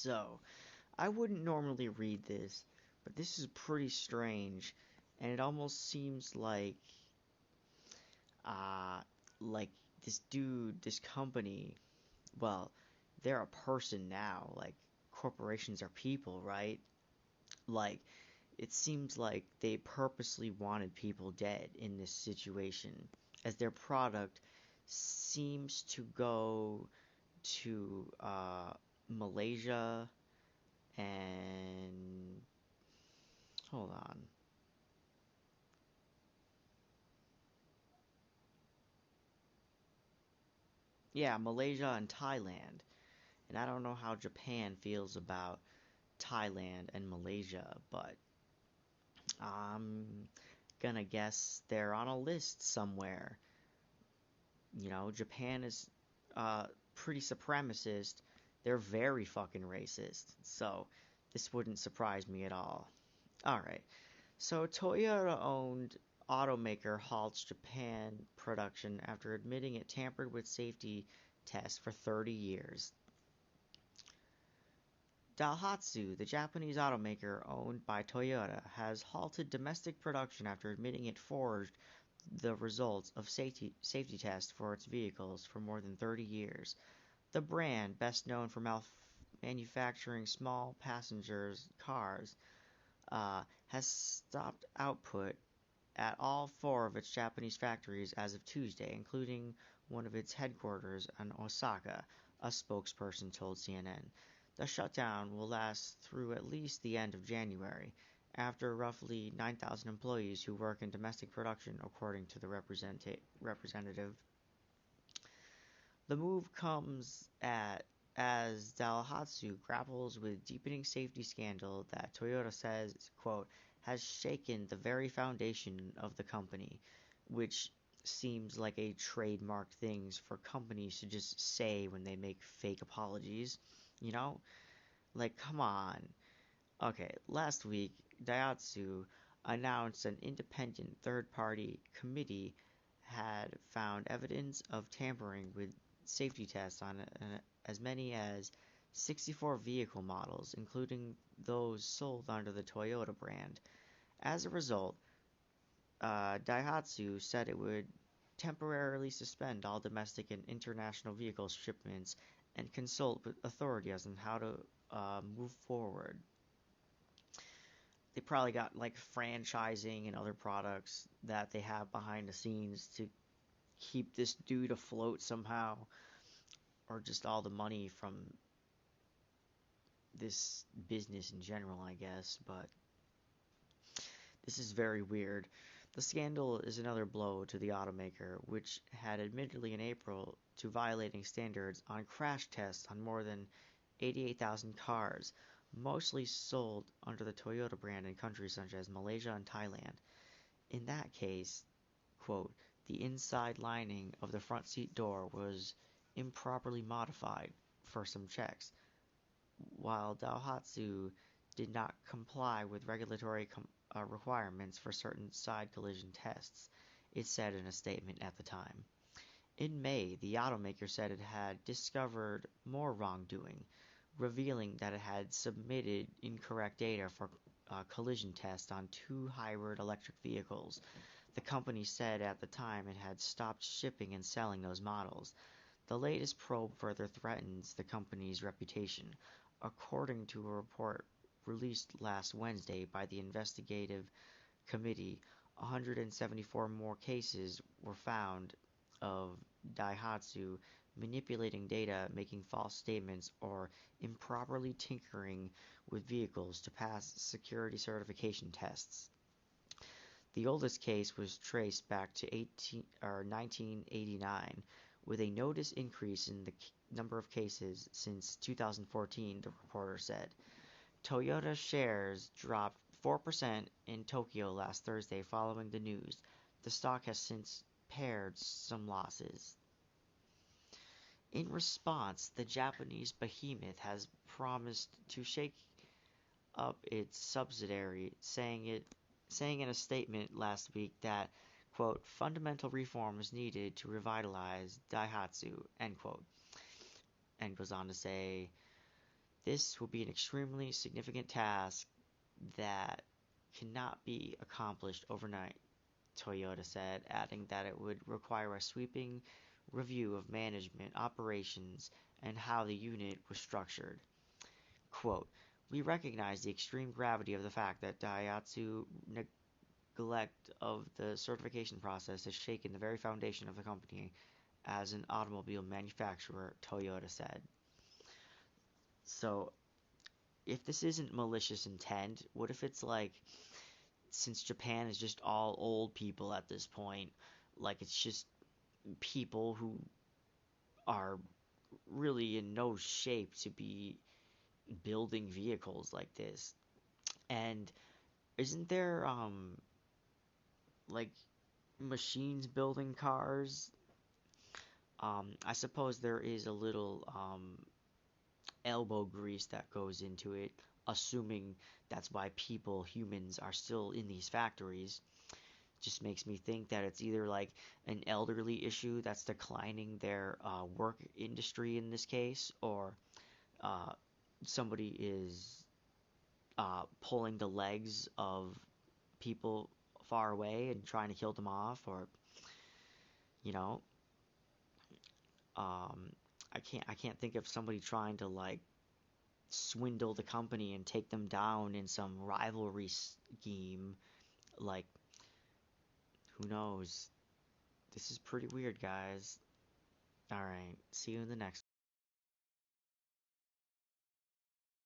So, I wouldn't normally read this, but this is pretty strange, and it almost seems uh, like this company, well, they're a person now. Like, corporations are people, right? Like, it seems like they purposely wanted people dead in this situation, as their product seems to go to Malaysia and hold on. Yeah, Malaysia and Thailand. And I don't know how Japan feels about Thailand and Malaysia, but I'm gonna guess they're on a list somewhere. Japan is uh, pretty supremacist. They're very fucking racist. So this wouldn't surprise me at all. Alright, so Toyota owned automaker halts Japan production after admitting it tampered with safety tests for 30 years. Daihatsu, the Japanese automaker owned by Toyota, has halted domestic production after admitting it forged the results of safety tests for its vehicles for more than 30 years. The brand, best known for manufacturing small passengers cars, has stopped output at all four of its Japanese factories as of Tuesday, including one of its headquarters in Osaka, a spokesperson told CNN. The shutdown will last through at least the end of January, after roughly 9,000 employees who work in domestic production, according to the representative. The move comes as Daihatsu grapples with deepening safety scandal that Toyota says, quote, has shaken the very foundation of the company, which seems like a trademark thing for companies to just say when they make fake apologies, you know? Like, come on. Okay, last week, Daihatsu announced an independent third-party committee had found evidence of tampering with safety tests on as many as 64 vehicle models, including those sold under the Toyota brand. As a result, Daihatsu said it would temporarily suspend all domestic and international vehicle shipments and consult with authorities on how to move forward. They probably got like franchising and other products that they have behind the scenes to keep this dude afloat somehow, or just all the money from this business in general, I guess. But this is very weird. The scandal is another blow to the automaker, which had admittedly in April to violating standards on crash tests on more than 88,000 cars, mostly sold under the Toyota brand in countries such as Malaysia and Thailand. In that case, quote, the inside lining of the front seat door was improperly modified for some checks, while Daihatsu did not comply with regulatory requirements for certain side collision tests, it said in a statement at the time. In May, the automaker said it had discovered more wrongdoing, revealing that it had submitted incorrect data for collision tests on two hybrid electric vehicles. The company said at the time it had stopped shipping and selling those models. The latest probe further threatens the company's reputation, according to a report released last Wednesday by the investigative committee. 174 more cases were found of Daihatsu manipulating data, making false statements, or improperly tinkering with vehicles to pass security certification tests. The oldest case was traced back to 1989, with a noticed increase in the number of cases since 2014, the reporter said. Toyota shares dropped 4% in Tokyo last Thursday following the news. The stock has since pared some losses. In response, the Japanese behemoth has promised to shake up its subsidiary, saying in a statement last week that, quote, fundamental reform is needed to revitalize Daihatsu, end quote, and goes on to say This will be an extremely significant task that cannot be accomplished overnight, Toyota said, adding that it would require a sweeping review of management, operations, and how the unit was structured. Quote, "We recognize the extreme gravity of the fact that Daihatsu neglect of the certification process has shaken the very foundation of the company as an automobile manufacturer," Toyota said. So, if this isn't malicious intent, what if it's like, since Japan is just all old people at this point, like it's just people who are really in no shape to be building vehicles like this. And isn't there like machines building cars? I suppose there is a little elbow grease that goes into it, assuming that's why people, humans, are still in these factories. Just makes me think that it's either like an elderly issue that's declining their work industry in this case, or uh, somebody is pulling the legs of people far away and trying to kill them off, or you know, um, I can't think of somebody trying to like swindle the company and take them down in some rivalry scheme. Like, who knows? This is pretty weird, guys. All right, see you in the next